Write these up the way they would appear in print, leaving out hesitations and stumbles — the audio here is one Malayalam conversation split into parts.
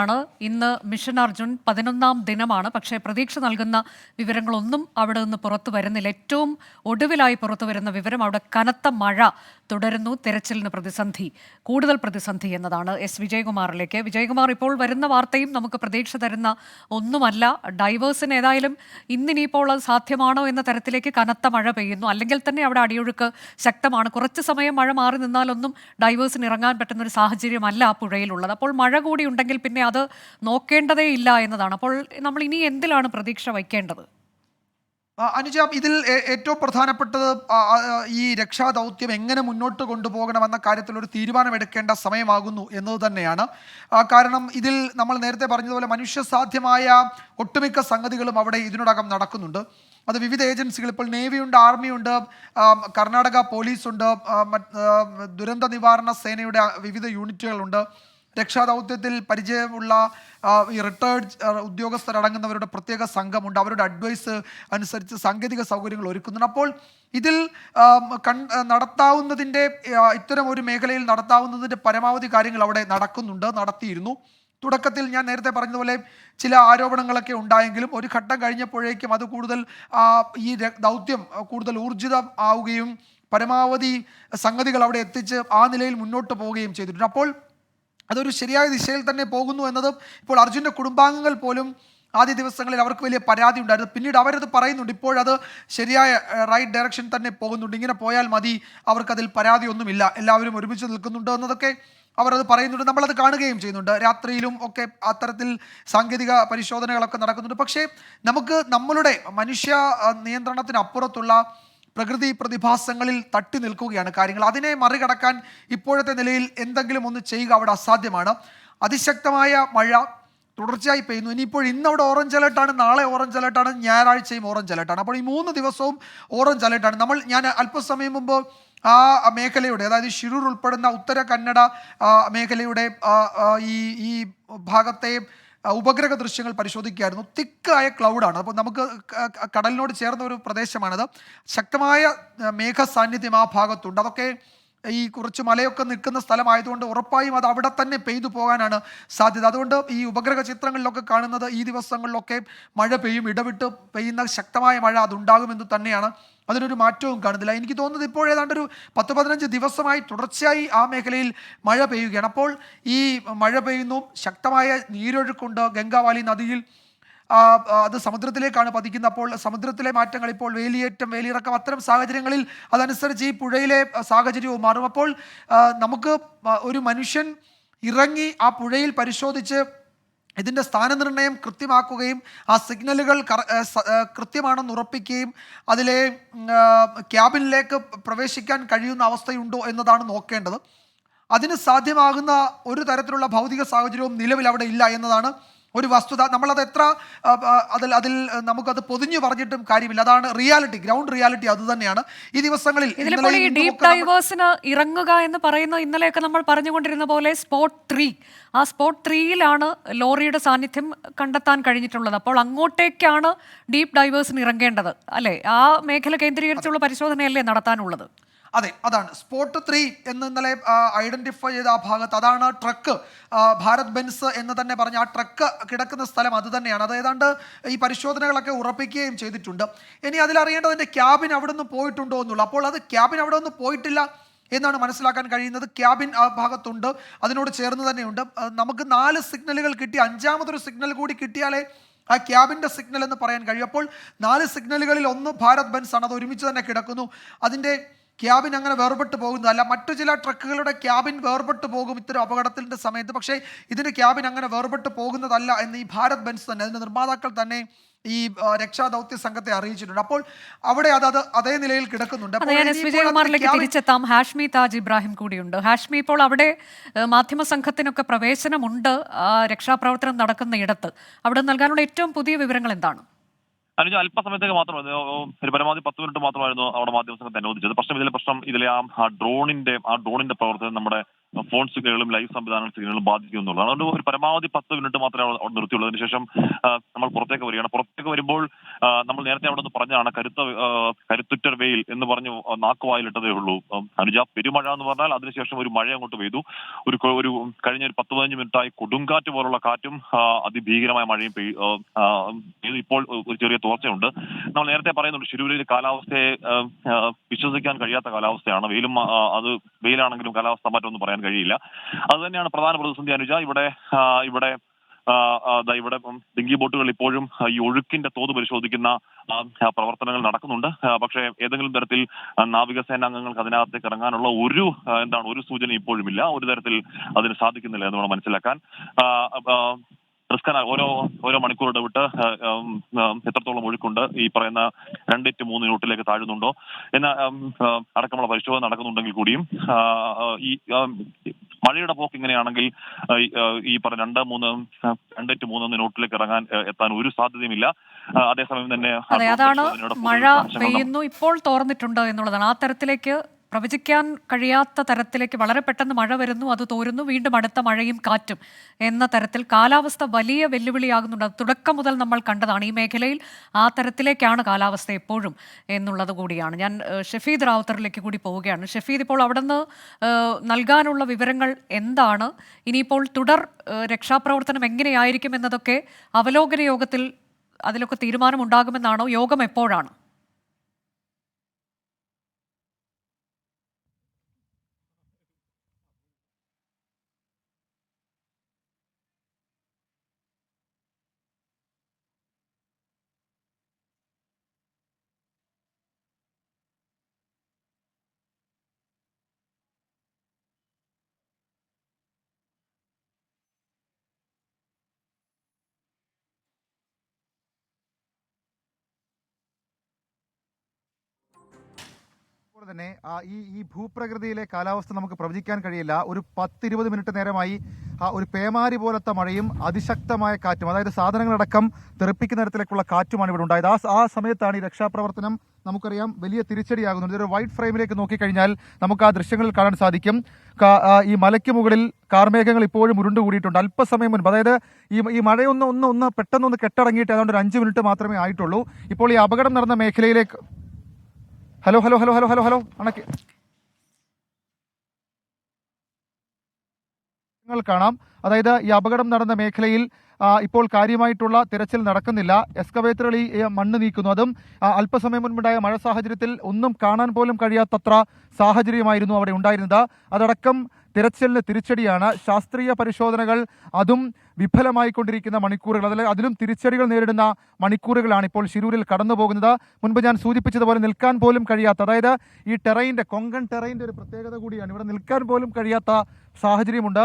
ആണ് ഇന്ന് മിഷൻ അർജുൻ 11ാം ദിനമാണ്. പക്ഷേ പ്രതീക്ഷ നൽകുന്ന വിവരങ്ങളൊന്നും അവിടെ നിന്ന് പുറത്തു വരുന്നില്ല. ഏറ്റവും ഒടുവിലായി പുറത്തു വരുന്ന വിവരം അവിടെ കനത്ത മഴ തുടരുന്നു. തെരച്ചിലിന് കൂടുതൽ പ്രതിസന്ധി എന്നതാണ്. എസ് വിജയകുമാറിലേക്ക്. വിജയകുമാർ, ഇപ്പോൾ വരുന്ന വാർത്തയും നമുക്ക് പ്രതീക്ഷ തരുന്ന ഒന്നുമല്ല. ഡൈവേഴ്സിന് ഏതായാലും ഇന്നിനിയിപ്പോൾ അത് സാധ്യമാണോ എന്ന തരത്തിലേക്ക് കനത്ത മഴ പെയ്യുന്നു. അല്ലെങ്കിൽ തന്നെ അവിടെ അടിയൊഴുക്ക് ശക്തമാണ്. കുറച്ച് സമയം മഴ മാറി നിന്നാലൊന്നും ഡൈവേഴ്സിന് ഇറങ്ങാൻ പറ്റുന്ന ഒരു സാഹചര്യമല്ല ആ പുഴയിലുള്ളത്. അപ്പോൾ മഴ കൂടി ഉണ്ടെങ്കിൽ പിന്നെ അത് നോക്കേണ്ടതേ ഇല്ല എന്നതാണ്. അപ്പോൾ നമ്മൾ ഇനി എന്തിലാണ് പ്രതീക്ഷ വയ്ക്കേണ്ടത്? അനുജ, ഇതിൽ ഏറ്റവും പ്രധാനപ്പെട്ടത് ഈ രക്ഷാദൗത്യം എങ്ങനെ മുന്നോട്ട് കൊണ്ടുപോകണമെന്ന കാര്യത്തിൽ ഒരു തീരുമാനമെടുക്കേണ്ട സമയമാകുന്നു എന്നത് തന്നെയാണ്. കാരണം ഇതിൽ നമ്മൾ നേരത്തെ പറഞ്ഞതുപോലെ മനുഷ്യസാധ്യമായ ഒട്ടുമിക്ക സംഗതികളും അവിടെ ഇതിനോടകം നടക്കുന്നുണ്ട്. അത് വിവിധ ഏജൻസികൾ, ഇപ്പോൾ നേവിയുണ്ട്, ആർമിയുണ്ട്, കർണാടക പോലീസുണ്ട്, ദുരന്ത നിവാരണ സേനയുടെ വിവിധ യൂണിറ്റുകളുണ്ട്, രക്ഷാദൗത്യത്തിൽ പരിചയമുള്ള ഈ റിട്ടയർഡ് ഉദ്യോഗസ്ഥരടങ്ങുന്നവരുടെ പ്രത്യേക സംഘമുണ്ട്. അവരുടെ അഡ്വൈസ് അനുസരിച്ച് സാങ്കേതിക സൗകര്യങ്ങൾ ഒരുക്കുന്നുണ്ട്. അപ്പോൾ ഇതിൽ നടത്താവുന്നതിൻ്റെ ഇത്തരം ഒരു മേഖലയിൽ നടത്താവുന്നതിൻ്റെ പരമാവധി കാര്യങ്ങൾ അവിടെ നടത്തിയിരുന്നു. തുടക്കത്തിൽ ഞാൻ നേരത്തെ പറഞ്ഞതുപോലെ ചില ആരോപണങ്ങളൊക്കെ ഉണ്ടായെങ്കിലും ഒരു ഘട്ടം കഴിഞ്ഞപ്പോഴേക്കും അത് കൂടുതൽ ഈ ദൗത്യം കൂടുതൽ ഊർജിതം ആവുകയും പരമാവധി സംഗതികൾ അവിടെ എത്തിച്ച് ആ നിലയിൽ മുന്നോട്ട് പോവുകയും ചെയ്തിട്ടുണ്ട്. അപ്പോൾ അതൊരു ശരിയായ ദിശയിൽ തന്നെ പോകുന്നു എന്നത് ഇപ്പോൾ അർജുൻ്റെ കുടുംബാംഗങ്ങൾ പോലും ആദ്യ ദിവസങ്ങളിൽ അവർക്ക് വലിയ പരാതി ഉണ്ടായിരുന്നു. പിന്നീട് അവരത് പറയുന്നുണ്ട്, ഇപ്പോഴത് ശരിയായ റൈറ്റ് ഡയറക്ഷൻ തന്നെ പോകുന്നുണ്ട്, ഇങ്ങനെ പോയാൽ മതി, അവർക്കതിൽ പരാതിയൊന്നുമില്ല, എല്ലാവരും ഒരുമിച്ച് നിൽക്കുന്നുണ്ട് എന്നതൊക്കെ അവരത് പറയുന്നുണ്ട്. നമ്മളത് കാണുകയും ചെയ്യുന്നുണ്ട്. രാത്രിയിലും ഒക്കെ അത്തരത്തിൽ സാങ്കേതിക പരിശോധനകളൊക്കെ നടക്കുന്നുണ്ട്. പക്ഷേ നമുക്ക് നമ്മളുടെ മനുഷ്യ നിയന്ത്രണത്തിനപ്പുറത്തുള്ള പ്രകൃതി പ്രതിഭാസങ്ങളിൽ തട്ടി നിൽക്കുകയാണ് കാര്യങ്ങൾ. അതിനെ മറികടക്കാൻ ഇപ്പോഴത്തെ നിലയിൽ എന്തെങ്കിലും ഒന്ന് ചെയ്യുക അവിടെ അസാധ്യമാണ്. അതിശക്തമായ മഴ തുടർച്ചയായി പെയ്യുന്നു. ഇന്നവിടെ ഓറഞ്ച് അലേർട്ടാണ്, നാളെ ഓറഞ്ച് അലേർട്ടാണ്, ഞായറാഴ്ചയും ഓറഞ്ച് അലേർട്ടാണ്. അപ്പോൾ ഈ 3 ദിവസവും ഓറഞ്ച് അലേർട്ടാണ്. ഞാൻ അല്പസമയം മുമ്പ് ആ മേഖലയുടെ, അതായത് ഷിരൂർ ഉൾപ്പെടുന്ന ഉത്തര കന്നഡ മേഖലയുടെ ഈ ഭാഗത്തെ ഉപഗ്രഹ ദൃശ്യങ്ങൾ പരിശോധിക്കുകയായിരുന്നു. തിക്കായ ക്ലൗഡാണ്. അപ്പോൾ നമുക്ക് കടലിനോട് ചേർന്ന ഒരു പ്രദേശമാണത്. ശക്തമായ മേഘ സാന്നിധ്യം ആ ഭാഗത്തുണ്ട്. അതൊക്കെ ഈ കുറച്ച് മലയൊക്കെ നിൽക്കുന്ന സ്ഥലമായതുകൊണ്ട് ഉറപ്പായും അത് അവിടെ തന്നെ പെയ്തു പോകാനാണ് സാധ്യത. അതുകൊണ്ട് ഈ ഉപഗ്രഹ ചിത്രങ്ങളിലൊക്കെ കാണുന്നത് ഈ ദിവസങ്ങളിലൊക്കെ മഴ പെയ്യും, ഇടവിട്ട് പെയ്യുന്ന ശക്തമായ മഴ അതുണ്ടാകുമെന്ന് തന്നെയാണ്. അതിനൊരു മാറ്റവും കാണുന്നില്ല. എനിക്ക് തോന്നുന്നത് ഇപ്പോൾ ഏതാണ്ട് ഒരു 10-15 ദിവസമായി തുടർച്ചയായി ആ മേഖലയിൽ മഴ പെയ്യുകയാണ്. അപ്പോൾ ഈ മഴ പെയ്യുന്നു, ശക്തമായ നീരൊഴുക്കുണ്ട് ഗംഗാവാലി നദിയിൽ. അത് സമുദ്രത്തിലേക്കാണ് പതിക്കുന്നത്. അപ്പോൾ സമുദ്രത്തിലെ മാറ്റങ്ങൾ, ഇപ്പോൾ വേലിയിറക്കം, അത്തരം സാഹചര്യങ്ങളിൽ അതനുസരിച്ച് ഈ പുഴയിലെ സാഹചര്യവും മാറും. അപ്പോൾ നമുക്ക് ഒരു മനുഷ്യൻ ഇറങ്ങി ആ പുഴയിൽ പരിശോധിച്ച് ഇതിൻ്റെ സ്ഥാനനിർണ്ണയം കൃത്യമാക്കുകയും ആ സിഗ്നലുകൾ കൃത്യമാണെന്ന് ഉറപ്പിക്കുകയും അതിലെ ക്യാബിനിലേക്ക് പ്രവേശിക്കാൻ കഴിയുന്ന അവസ്ഥയുണ്ടോ എന്നതാണ് നോക്കേണ്ടത്. അതിന് സാധ്യമാകുന്ന ഒരു തരത്തിലുള്ള ഭൗതിക സാഹചര്യവും നിലവിൽ അവിടെ ഇല്ല എന്നതാണ് ഒരു വസ്തുത. നമ്മളത് എത്ര അതിൽ നമുക്കത് പൊതിഞ്ഞു പറഞ്ഞിട്ടും കാര്യമില്ല. അതാണ് റിയാലിറ്റി, ഗ്രൗണ്ട് റിയാലിറ്റി അത് തന്നെയാണ്. ഈ ദിവസങ്ങളിൽ ഡീപ് ഡൈവേഴ്സിന് ഇറങ്ങുക എന്ന് പറയുന്ന ഇന്നലെയൊക്കെ നമ്മൾ പറഞ്ഞുകൊണ്ടിരുന്ന പോലെ സ്പോട്ട് 3, ആ സ്പോട്ട് 3-യിലാണ് ലോറിയുടെ സാന്നിധ്യം കണ്ടെത്താൻ കഴിഞ്ഞിട്ടുള്ളത്. അപ്പോൾ അങ്ങോട്ടേക്കാണ് ഡീപ് ഡൈവേഴ്സിന് ഇറങ്ങേണ്ടത് അല്ലേ? ആ മേഖല കേന്ദ്രീകരിച്ചുള്ള പരിശോധനയല്ലേ നടത്താനുള്ളത്? അതെ, അതാണ് സ്പോട്ട് 3 എന്ന് ഇന്നലെ ഐഡന്റിഫൈ ചെയ്ത ആ ഭാഗത്ത്. അതാണ് ട്രക്ക്, ഭാരത് ബെൻസ് എന്ന് തന്നെ പറഞ്ഞ ആ ട്രക്ക് കിടക്കുന്ന സ്ഥലം അത് തന്നെയാണ്. അത് ഏതാണ്ട് ഈ പരിശോധനകളൊക്കെ ഉറപ്പിക്കുകയും ചെയ്തിട്ടുണ്ട്. ഇനി അതിലറിയേണ്ടതിൻ്റെ ക്യാബിൻ അവിടെ നിന്ന് പോയിട്ടുണ്ടോ എന്നുള്ള. അപ്പോൾ അത് ക്യാബിൻ അവിടെ നിന്ന് പോയിട്ടില്ല എന്നാണ് മനസ്സിലാക്കാൻ കഴിയുന്നത്. ക്യാബിൻ ആ ഭാഗത്തുണ്ട്, അതിനോട് ചേർന്ന് തന്നെയുണ്ട്. നമുക്ക് 4 സിഗ്നലുകൾ കിട്ടി, 5ാമതൊരു സിഗ്നൽ കൂടി കിട്ടിയാലേ ആ ക്യാബിൻ്റെ സിഗ്നൽ എന്ന് പറയാൻ കഴിയും. അപ്പോൾ 4 സിഗ്നലുകളിൽ ഒന്ന് ഭാരത് ബെൻസ് ആണ്, അത് ഒരുമിച്ച് തന്നെ കിടക്കുന്നു. അതിൻ്റെ ക്യാബിൻ അങ്ങനെ വേർപെട്ട് പോകുന്നതല്ല. മറ്റു ചില ട്രക്കുകളുടെ ക്യാബിൻ വേർപെട്ട് പോകും ഇത്തരം അപകടത്തിൻ്റെ സമയത്ത്. പക്ഷേ ഇതിൻ്റെ ക്യാബിൻ അങ്ങനെ വേർപെട്ട് പോകുന്നതല്ല എന്ന് ഈ ഭാരത് ബെൻസ് തന്നെ, അതിൻ്റെ നിർമ്മാതാക്കൾ തന്നെ ഈ രക്ഷാദൗത്യ സംഘത്തെ അറിയിച്ചിട്ടുണ്ട്. അപ്പോൾ അവിടെ അതേ നിലയിൽ കിടക്കുന്നുണ്ട്. വിജയകുമാറിലേക്ക് തിരിച്ചെത്താം. ഹാഷ്മി താജ് ഇബ്രാഹിം കൂടിയുണ്ട്. ഹാഷ്മി, ഇപ്പോൾ അവിടെ മാധ്യമ സംഘത്തിനൊക്കെ പ്രവേശനമുണ്ട് രക്ഷാപ്രവർത്തനം നടക്കുന്ന ഇടത്ത്. അവിടെ നൽകാനുള്ള ഏറ്റവും പുതിയ വിവരങ്ങൾ എന്താണ്? അനുജ, അല്പസമയത്തേക്ക് മാത്രമായിരുന്നു, ഒരു പരമാവധി 10 മിനിറ്റ് മാത്രമായിരുന്നു അവിടെ മാധ്യമസംഘത്തെ അനുവദിച്ചത്. ഇതിലെ ആ ഡ്രോണിന്റെ പ്രവർത്തനം നമ്മുടെ ഫോൺ സിഗ്നലുകളും ലൈവ് സംവിധാന സിഗ്നലുകളും ബാധിക്കും എന്നുള്ളതാണ്. അതുകൊണ്ട് ഒരു പരമാവധി 10 മിനിറ്റ് മാത്രമേ അവിടെ നിർത്തിയുള്ളൂ. അതിനുശേഷം നമ്മൾ പുറത്തേക്ക് വരികയാണ്. പുറത്തേക്ക് വരുമ്പോൾ നമ്മൾ നേരത്തെ അവിടെ നിന്ന് പറഞ്ഞതാണ് കരുത്തുറ്റർ വെയിൽ എന്ന് പറഞ്ഞു നാക്കുവായിലിട്ടതേ ഉള്ളൂ. അനുജ, പെരുമഴ എന്ന് പറഞ്ഞാൽ അതിനുശേഷം ഒരു മഴ അങ്ങോട്ട് പെയ്തു. ഒരു കഴിഞ്ഞ ഒരു 10-15 മിനിറ്റായി കൊടുങ്കാറ്റ് പോലുള്ള കാറ്റും അതിഭീകരമായ മഴയും പെയ്തു. ഇപ്പോൾ ഒരു ചെറിയ തോർച്ചയുണ്ട്. നമ്മൾ നേരത്തെ പറയുന്നുണ്ട് ശിരൂരിൽ കാലാവസ്ഥയെ വിശ്വസിക്കാൻ കഴിയാത്ത കാലാവസ്ഥയാണ്. വെയിലാണെങ്കിലും കാലാവസ്ഥ മാറ്റമൊന്നും പറയാൻ കഴിയില്ല. അത് തന്നെയാണ് പ്രധാന പ്രതിസന്ധി അനുജ. ഇവിടെ ഡിങ്കി ബോട്ടുകൾ ഇപ്പോഴും ഈ ഒഴുക്കിന്റെ തോത് പരിശോധിക്കുന്ന പ്രവർത്തനങ്ങൾ നടക്കുന്നുണ്ട്. പക്ഷേ ഏതെങ്കിലും തരത്തിൽ നാവികസേനാംഗങ്ങൾക്ക് അതിനകത്തേക്ക് ഇറങ്ങാനുള്ള ഒരു സൂചന ഇപ്പോഴുമില്ല. ഒരു തരത്തിൽ അതിന് സാധിക്കുന്നില്ല എന്ന് വേണം മനസ്സിലാക്കാൻ. റിസ്കന ഓരോ മണിക്കൂർ ഇടവിട്ട് എത്രത്തോളം ഒഴുക്കുണ്ട്, ഈ പറയുന്ന 2 to 3 നോട്ടിലേക്ക് താഴുന്നുണ്ടോ എന്ന അടക്കമുള്ള പരിശോധന നടക്കുന്നുണ്ടെങ്കിൽ കൂടിയും ഈ മഴയുടെ പോക്ക് ഇങ്ങനെയാണെങ്കിൽ ഈ പറഞ്ഞ 2 to 3 നോട്ടിലേക്ക് എത്താൻ ഒരു സാധ്യതയുമില്ല. അതേസമയം തന്നെ അതാണ് മഴ പെയ്യുന്നു, ഇപ്പോൾ തോർന്നിട്ടുണ്ട് എന്നുള്ളതാണ്. ആ തരത്തിലേക്ക് പ്രവചിക്കാൻ കഴിയാത്ത തരത്തിലേക്ക് വളരെ പെട്ടെന്ന് മഴ വരുന്നു, അത് തോരുന്നു, വീണ്ടും അടുത്ത മഴയും കാറ്റും എന്ന തരത്തിൽ കാലാവസ്ഥ വലിയ വെല്ലുവിളിയാകുന്നുണ്ട്. അത് തുടക്കം മുതൽ നമ്മൾ കണ്ടതാണ്. ഈ മേഖലയിൽ ആ തരത്തിലേക്കാണ് കാലാവസ്ഥ എപ്പോഴും എന്നുള്ളത് കൂടിയാണ്. ഞാൻ ഷഫീദ് റാവുത്തറിലേക്ക് കൂടി പോവുകയാണ്. ഷഫീദ്, ഇപ്പോൾ അവിടെ നിന്ന് നൽകാനുള്ള വിവരങ്ങൾ എന്താണ്? ഇനിയിപ്പോൾ തുടർ രക്ഷാപ്രവർത്തനം എങ്ങനെയായിരിക്കും എന്നതൊക്കെ അവലോകന യോഗത്തിൽ അതിലൊക്കെ തീരുമാനമുണ്ടാകുമെന്നാണോ? യോഗം എപ്പോഴാണ്? തന്നെ ഈ ഭൂപ്രകൃതിയിലെ കാലാവസ്ഥ നമുക്ക് പ്രവചിക്കാൻ കഴിയില്ല. ഒരു 10-20 മിനിറ്റ് നേരമായി ഒരു പേമാരി പോലത്തെ മഴയും അതിശക്തമായ കാറ്റും, അതായത് സാധനങ്ങളടക്കം തെറിപ്പിക്കുന്ന തരത്തിലേക്കുള്ള കാറ്റുമാണ് ഇവിടെ ഉണ്ടായത്. ആ സമയത്താണ് ഈ രക്ഷാപ്രവർത്തനം നമുക്കറിയാം വലിയ തിരിച്ചടിയാകുന്നത്. ഇതൊരു വൈഡ് ഫ്രെയിമിലേക്ക് നോക്കിക്കഴിഞ്ഞാൽ നമുക്ക് ആ ദൃശ്യങ്ങളിൽ കാണാൻ സാധിക്കും. ഈ മലയ്ക്ക് മുകളിൽ കാർമേഘങ്ങൾ ഇപ്പോഴും ഉരുണ്ടുകൂടിയിട്ടുണ്ട്. അല്പസമയം മുൻപ്, അതായത് ഈ മഴയൊന്ന് പെട്ടെന്നൊന്ന് കെട്ടടങ്ങിയിട്ട് ഏതാണ്ട് ഒരു 5 മിനിറ്റ് മാത്രമേ ആയിട്ടുള്ളൂ. ഇപ്പോൾ ഈ അപകടം നടന്ന മേഖലയിലേക്ക് ഹലോ അണക്ക് കാണാം. അതായത് ഈ അപകടം നടന്ന മേഖലയിൽ ഇപ്പോൾ കാര്യമായിട്ടുള്ള തിരച്ചിൽ നടക്കുന്നില്ല. എക്സ്കവേറ്ററുകൾ ഈ മണ്ണ് നീക്കുന്നു. അതും അല്പസമയം മുൻപുണ്ടായ മഴ സാഹചര്യത്തിൽ ഒന്നും കാണാൻ പോലും കഴിയാത്തത്ര സാഹചര്യമായിരുന്നു അവിടെ ഉണ്ടായിരുന്നത്. അതടക്കം തിരച്ചിലിന് തിരിച്ചടിയാണ്. ശാസ്ത്രീയ പരിശോധനകൾ അതും വിഫലമായിക്കൊണ്ടിരിക്കുന്ന മണിക്കൂറുകൾ, അതല്ലെങ്കിൽ അതിലും തിരിച്ചടികൾ നേരിടുന്ന മണിക്കൂറുകളാണ് ഇപ്പോൾ ശിരൂരിൽ കടന്നു പോകുന്നത്. മുൻപ് ഞാൻ സൂചിപ്പിച്ചതുപോലെ നിൽക്കാൻ പോലും കഴിയാത്ത, അതായത് ഈ കൊങ്കൺ ടെറൈൻ്റെ ഒരു പ്രത്യേകത കൂടിയാണ്. ഇവിടെ നിൽക്കാൻ പോലും കഴിയാത്ത സാഹചര്യമുണ്ട്.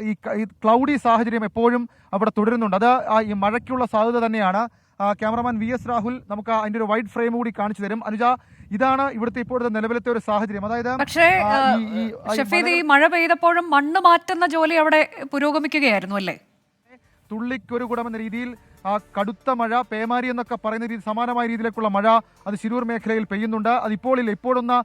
ഈ ക്ലൗഡി സാഹചര്യം എപ്പോഴും അവിടെ തുടരുന്നുണ്ട്. അത് ഈ മഴയ്ക്കുള്ള സാധ്യത തന്നെയാണ്. ക്യാമറമാൻ VS രാഹുൽ നമുക്ക് അതിന്റെ ഒരു വൈഡ് ഫ്രെയിം കൂടി കാണിച്ചു തരും. അനുജ, ഇതാണ് ഇവിടുത്തെ ഇപ്പോഴത്തെ നിലവിലത്തെ ഒരു സാഹചര്യം. അതായത് പക്ഷേ ഷഫീദ്, ഈ മഴ പെയ്തപ്പോഴും മണ്ണ് മാറ്റുന്ന ജോലി അവിടെ പുരോഗമിക്കുകയായിരുന്നു അല്ലേ? തുള്ളിക്കൊരു കുടം എന്ന രീതിയിൽ കടുത്ത മഴ, പേമാരി എന്നൊക്കെ പറയുന്ന രീതി, സമാനമായ രീതിയിലേക്കുള്ള മഴ അത് ശിരൂർ മേഖലയിൽ പെയ്യുന്നുണ്ട്. അത് ഇപ്പോഴൊന്ന്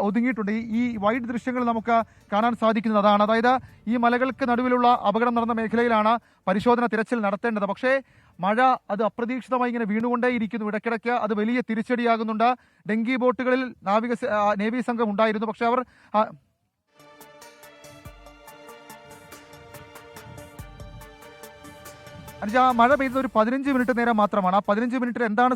ഒതുങ്ങിയിട്ടുണ്ട്. ഈ വൈഡ് ദൃശ്യങ്ങൾ നമുക്ക് കാണാൻ സാധിക്കുന്നത് അതാണ്. അതായത് ഈ മലകൾക്ക് നടുവിലുള്ള അപകടം നടന്ന മേഖലയിലാണ് പരിശോധന തിരച്ചിൽ നടത്തേണ്ടത്. പക്ഷേ മഴ അത് അപ്രതീക്ഷിതമായി ഇങ്ങനെ വീണുകൊണ്ടേയിരിക്കുന്നു. ഇടയ്ക്കിടയ്ക്ക് അത് വലിയ തിരിച്ചടിയാകുന്നുണ്ട്. ഡെങ്കി ബോട്ടുകളിൽ നേവി സംഘം ഉണ്ടായിരുന്നു. പക്ഷെ അവർ മഴ പെയ്തത് ഒരു 15 മിനിറ്റ് നേരം മാത്രമാണ്. ആ 15 മിനിറ്റിൽ എന്താണ്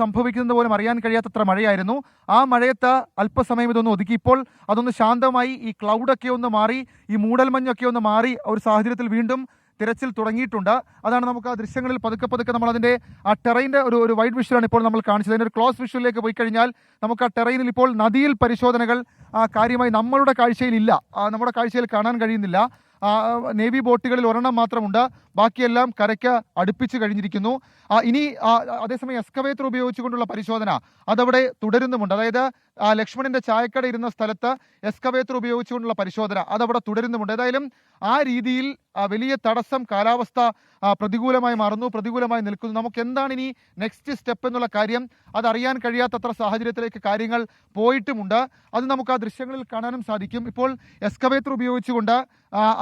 സംഭവിക്കുന്നത് പോലും അറിയാൻ കഴിയാത്തത്ര മഴയായിരുന്നു. ആ മഴയത്ത് അല്പസമയം ഇതൊന്ന് ഒതുക്കി. ഇപ്പോൾ അതൊന്ന് ശാന്തമായി, ഈ ക്ലൗഡൊക്കെ ഒന്ന് മാറി, ഈ മൂടൽമഞ്ഞൊക്കെ ഒന്ന് മാറി ഒരു സാഹചര്യത്തിൽ വീണ്ടും തിരച്ചിൽ തുടങ്ങിയിട്ടുണ്ട്. അതാണ് നമുക്ക് ആ ദൃശ്യങ്ങളിൽ പതുക്കെ നമ്മൾ അതിൻ്റെ ആ ടെറൈൻ്റെ ഒരു വൈഡ് വിഷ്വലാണ് ഇപ്പോൾ നമ്മൾ കാണിച്ചത്. അതിൻ്റെ ഒരു ക്ലോസ് വിഷ്വലിലേക്ക് പോയി കഴിഞ്ഞാൽ നമുക്ക് ആ ടെറൈനിൽ ഇപ്പോൾ നദിയിൽ പരിശോധനകൾ കാര്യമായി നമ്മുടെ കാഴ്ചയിൽ കാണാൻ കഴിയുന്നില്ല. നേവി ബോട്ടുകളിൽ ഒരെണ്ണം മാത്രമുണ്ട്. ബാക്കിയെല്ലാം കരയ്ക്ക് അടുപ്പിച്ച് കഴിഞ്ഞിരിക്കുന്നു. ഇനി അതേസമയം എക്സ്കവേറ്റർ ഉപയോഗിച്ചുകൊണ്ടുള്ള പരിശോധന അതവിടെ തുടരുന്നുമുണ്ട്. അതായത് ലക്ഷ്മണന്റെ ചായക്കട ഇരുന്ന സ്ഥലത്ത് എക്സ്കവേറ്റർ ഉപയോഗിച്ചുകൊണ്ടുള്ള പരിശോധന അതവിടെ തുടരുന്നുമുണ്ട്. ഏതായാലും ആ രീതിയിൽ വലിയ തടസ്സം കാലാവസ്ഥ പ്രതികൂലമായി മാറുന്നു, പ്രതികൂലമായി നിൽക്കുന്നു. നമുക്ക് എന്താണ് ഇനി നെക്സ്റ്റ് സ്റ്റെപ്പ് എന്നുള്ള കാര്യം അതറിയാൻ കഴിയാത്തത്ര സാഹചര്യത്തിലേക്ക് കാര്യങ്ങൾ പോയിട്ടുമുണ്ട്. അത് നമുക്ക് ആ ദൃശ്യങ്ങളിൽ കാണാനും സാധിക്കും. ഇപ്പോൾ എക്സ്കവേറ്റർ ഉപയോഗിച്ചുകൊണ്ട്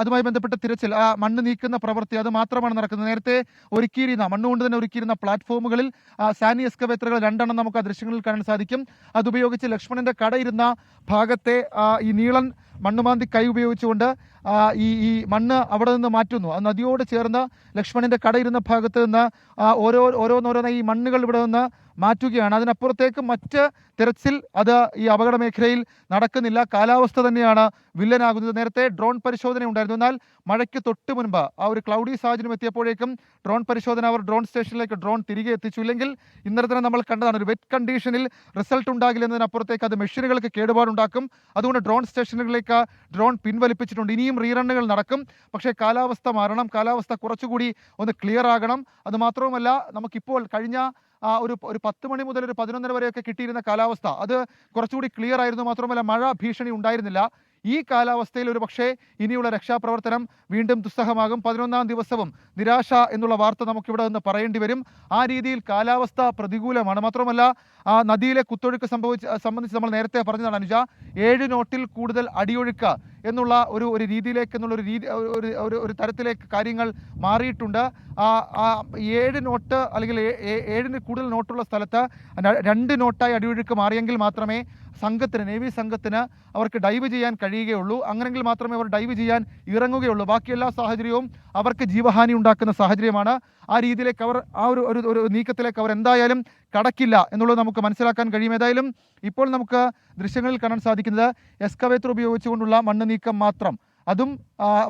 അതുമായി ബന്ധപ്പെട്ട തിരച്ചിൽ, മണ്ണ് നീക്കുന്ന പ്രവൃത്തി അത് മാത്രമാണ് നടക്കുന്നത്. നേരത്തെ ഒരുക്കിയിരുന്ന മണ്ണുകൊണ്ട് തന്നെ ഒരുക്കിയിരുന്ന പ്ലാറ്റ്ഫോമുകളിൽ സാനി എക്സ്കവേറ്ററുകൾ 2 എണ്ണം നമുക്ക് ആ ദൃശ്യങ്ങളിൽ കാണാൻ സാധിക്കും. അതുപയോഗിച്ച് ലക്ഷ്മണന്റെ കടയിരുന്ന ഭാഗത്തെ ഈ നീളൻ മണ്ണുമാന്തി കൈ ഉപയോഗിച്ചുകൊണ്ട് ഈ മണ്ണ് അവിടെ നിന്ന് മാറ്റുന്നു. ആ നദിയോട് ചേർന്ന് ലക്ഷ്മണന്റെ കടയിരുന്ന ഭാഗത്ത് നിന്ന് ഓരോന്നോരോന്നായി ഈ മണ്ണുകൾ ഇവിടെ നിന്ന് മാറ്റുകയാണ്. അതിനപ്പുറത്തേക്ക് മറ്റ് തിരച്ചിൽ അത് ഈ അപകട മേഖലയിൽ നടക്കുന്നില്ല. കാലാവസ്ഥ തന്നെയാണ് വില്ലനാകുന്നത്. നേരത്തെ ഡ്രോൺ പരിശോധന ഉണ്ടായിരുന്നു. എന്നാൽ മഴയ്ക്ക് തൊട്ട് മുൻപ് ആ ഒരു ക്ലൗഡി സാഹചര്യം എത്തിയപ്പോഴേക്കും ഡ്രോൺ പരിശോധന അവർ ഡ്രോൺ സ്റ്റേഷനിലേക്ക് ഡ്രോൺ തിരികെ എത്തിച്ചു. ഇല്ലെങ്കിൽ ഇന്നലെ തന്നെ നമ്മൾ കണ്ടതാണ്, ഒരു വെറ്റ് കണ്ടീഷനിൽ റിസൾട്ട് ഉണ്ടാകില്ല എന്നതിനപ്പുറത്തേക്ക് അത് മെഷീനുകൾക്ക് കേടുപാടുണ്ടാക്കും. അതുകൊണ്ട് ഡ്രോൺ സ്റ്റേഷനുകളിലേക്ക് ഡ്രോൺ പിൻവലിപ്പിച്ചിട്ടുണ്ട്. ഇനിയും റീറണ്ണുകൾ നടക്കും. പക്ഷേ കാലാവസ്ഥ മാറണം, കാലാവസ്ഥ കുറച്ചുകൂടി ഒന്ന് ക്ലിയർ ആകണം. അത് മാത്രവുമല്ല, നമുക്കിപ്പോൾ കഴിഞ്ഞ ഒരു 10 മണി മുതൽ ഒരു 11:30 വരെയൊക്കെ കിട്ടിയിരുന്ന കാലാവസ്ഥ അത് കുറച്ചുകൂടി ക്ലിയർ ആയിരുന്നു. മാത്രമല്ല മഴ ഭീഷണി ഉണ്ടായിരുന്നില്ല. ഈ കാലാവസ്ഥയിൽ ഒരു പക്ഷേ ഇനിയുള്ള രക്ഷാപ്രവർത്തനം വീണ്ടും ദുസ്സഹമാകും. 11ാം ദിവസവും നിരാശ എന്നുള്ള വാർത്ത നമുക്കിവിടെ നിന്ന് പറയേണ്ടി വരും. ആ രീതിയിൽ കാലാവസ്ഥ പ്രതികൂലമാണ്. മാത്രമല്ല നദിയിലെ കുത്തൊഴുക്ക് സംബന്ധിച്ച് നമ്മൾ നേരത്തെ പറഞ്ഞതാണ് അനുജ. 7 നോട്ടിൽ കൂടുതൽ അടിയൊഴുക്ക് എന്നുള്ള ഒരു രീതിയിലേക്ക് ഒരു തരത്തിലേക്ക് കാര്യങ്ങൾ മാറിയിട്ടുണ്ട്. 7 നോട്ട് അല്ലെങ്കിൽ 7 കൂടുതൽ നോട്ടുള്ള സ്ഥലത്ത് 2 നോട്ടായി അടിയൊഴുക്ക് മാറിയെങ്കിൽ മാത്രമേ നേവി സംഘത്തിന് അവർക്ക് ഡൈവ് ചെയ്യാൻ കഴിയുകയുള്ളൂ. അങ്ങനെങ്കിൽ മാത്രമേ അവർ ഡൈവ് ചെയ്യാൻ ഇറങ്ങുകയുള്ളൂ. ബാക്കി എല്ലാ സാഹചര്യവും അവർക്ക് ജീവഹാനി ഉണ്ടാക്കുന്ന സാഹചര്യമാണ്. ആ രീതിയിലേക്ക് അവർ ഒരു നീക്കത്തിലേക്ക് അവർ എന്തായാലും കടക്കില്ല എന്നുള്ളത് നമുക്ക് മനസ്സിലാക്കാൻ കഴിയും. ഏതായാലും ഇപ്പോൾ നമുക്ക് ദൃശ്യങ്ങളിൽ കാണാൻ സാധിക്കുന്നത് എക്സ്കവേറ്റർ ഉപയോഗിച്ചുകൊണ്ടുള്ള മണ്ണ് നീക്കം മാത്രം. അതും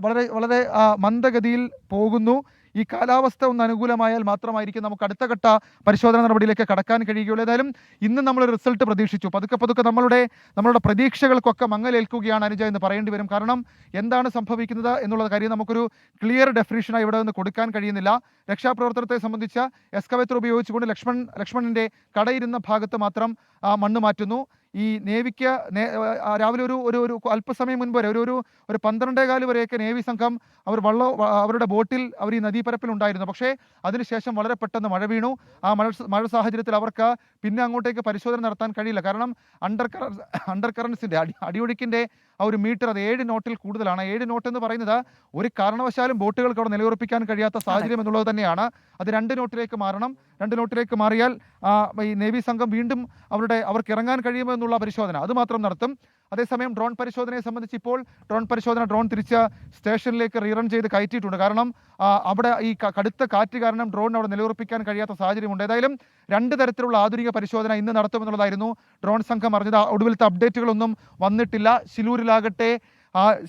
വളരെ വളരെ മന്ദഗതിയിൽ പോകുന്നു. ഈ കാലാവസ്ഥ ഒന്ന് അനുകൂലമായാൽ മാത്രമായിരിക്കും നമുക്ക് അടുത്ത ഘട്ട പരിശോധന നടപടിയിലേക്ക് കടക്കാൻ കഴിയുകയുള്ളൂ. ഏതായാലും ഇന്ന് നമ്മൾ റിസൾട്ട് പ്രതീക്ഷിച്ചു. പതുക്കെ നമ്മളുടെ പ്രതീക്ഷകൾക്കൊക്കെ മങ്ങലേൽക്കുകയാണ് അനുജ എന്ന് പറയേണ്ടി വരും. കാരണം എന്താണ് സംഭവിക്കുന്നത് എന്നുള്ള കാര്യം നമുക്കൊരു ക്ലിയർ ഡെഫിനിഷനായി ഇവിടെ നിന്ന് കൊടുക്കാൻ കഴിയുന്നില്ല. രക്ഷാപ്രവർത്തനത്തെ സംബന്ധിച്ച് എക്സ്കവേറ്റർ ഉപയോഗിച്ചുകൊണ്ട് ലക്ഷ്മണന്റെ കടയിരുന്ന ഭാഗത്ത് മാത്രം മണ്ണ് മാറ്റുന്നു. ഈ നേവിക്ക് രാവിലെ ഒരു അല്പസമയം മുൻപ് വരെ ഒരു 12:15 വരെയൊക്കെ നേവി സംഘം അവരുടെ ബോട്ടിൽ അവർ ഈ നദീപരപ്പിൽ ഉണ്ടായിരുന്നു. പക്ഷേ അതിനുശേഷം വളരെ പെട്ടെന്ന് മഴ വീണു. ആ മഴ സാഹചര്യത്തിൽ അവർക്ക് പിന്നെ അങ്ങോട്ടേക്ക് പരിശോധന നടത്താൻ കഴിയില്ല. കാരണം അണ്ടർ കറൻസിൻ്റെ അടിയൊഴുക്കിൻ്റെ ആ ഒരു മീറ്റർ അത് 7 നോട്ടിൽ കൂടുതലാണ്. 7 നോട്ട് എന്ന് പറയുന്നത് ഒരു കാരണവശാലും ബോട്ടുകൾക്ക് അവിടെ നിലയുറപ്പിക്കാൻ കഴിയാത്ത സാഹചര്യം എന്നുള്ളത് തന്നെയാണ്. അത് 2 നോട്ടിലേക്ക് മാറണം. 2 നോട്ടിലേക്ക് മാറിയാൽ ഈ നേവി സംഘം വീണ്ടും അവർക്ക് ഇറങ്ങാൻ കഴിയുമോ എന്നുള്ള പരിശോധന അത് മാത്രം നടത്തും. അതേസമയം ഡ്രോൺ പരിശോധനയെ സംബന്ധിച്ച് ഇപ്പോൾ ഡ്രോൺ തിരിച്ച് സ്റ്റേഷനിലേക്ക് റീറൺ ചെയ്ത് കയറ്റിയിട്ടുണ്ട്. കാരണം അവിടെ ഈ കടുത്ത കാറ്റ് കാരണം ഡ്രോൺ അവിടെ നിലയുറപ്പിക്കാൻ കഴിയാത്ത സാഹചര്യമുണ്ട്. ഏതായാലും 2 തരത്തിലുള്ള ആധുനിക പരിശോധന ഇന്ന് നടത്തുമെന്നുള്ളതായിരുന്നു ഡ്രോൺ സംഘം അറിഞ്ഞത്. ഒടുവിലത്തെ അപ്ഡേറ്റുകളൊന്നും വന്നിട്ടില്ല. ശിലൂരിലാകട്ടെ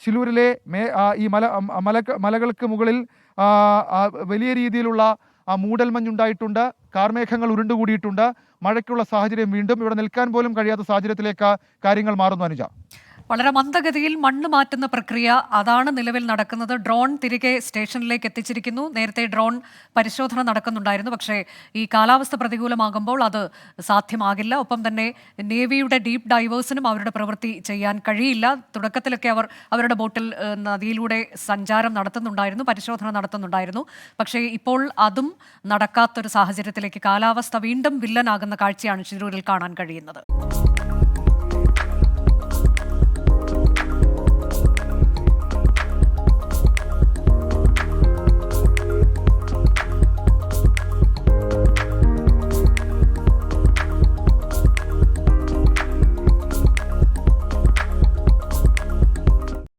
ശിലൂരിലെ ഈ മലകൾക്ക് മുകളിൽ വലിയ രീതിയിലുള്ള മൂടൽമഞ്ഞുണ്ടായിട്ടുണ്ട്. കാർമേഘങ്ങൾ ഉരുണ്ടുകൂടിയിട്ടുണ്ട്. മഴയ്ക്കുള്ള സാഹചര്യം വീണ്ടും ഇവിടെ നിൽക്കാൻ പോലും കഴിയാത്ത സാഹചര്യത്തിലേക്ക് കാര്യങ്ങൾ മാറുന്നു അനുജ. വളരെ മന്ദഗതിയിൽ മണ്ണ് മാറ്റുന്ന പ്രക്രിയ അതാണ് നിലവിൽ നടക്കുന്നത്. ഡ്രോൺ തിരികെ സ്റ്റേഷനിലേക്ക് എത്തിച്ചിരിക്കുന്നു. നേരത്തെ ഡ്രോൺ പരിശോധന നടക്കുന്നുണ്ടായിരുന്നു. പക്ഷേ ഈ കാലാവസ്ഥ പ്രതികൂലമാകുമ്പോൾ അത് സാധ്യമാകില്ല. ഒപ്പം തന്നെ നേവിയുടെ ഡീപ്പ് ഡൈവേഴ്സിനും അവരുടെ പ്രവൃത്തി ചെയ്യാൻ കഴിയില്ല. തുടക്കത്തിലൊക്കെ അവരുടെ ബോട്ടിൽ നദിയിലൂടെ സഞ്ചാരം നടത്തുന്നുണ്ടായിരുന്നു, പരിശോധന നടത്തുന്നുണ്ടായിരുന്നു. പക്ഷേ ഇപ്പോൾ അതും നടക്കാത്തൊരു സാഹചര്യത്തിലേക്ക് കാലാവസ്ഥ വീണ്ടും വില്ലനാകുന്ന കാഴ്ചയാണ് ശിരൂരിൽ കാണാൻ കഴിയുന്നത്.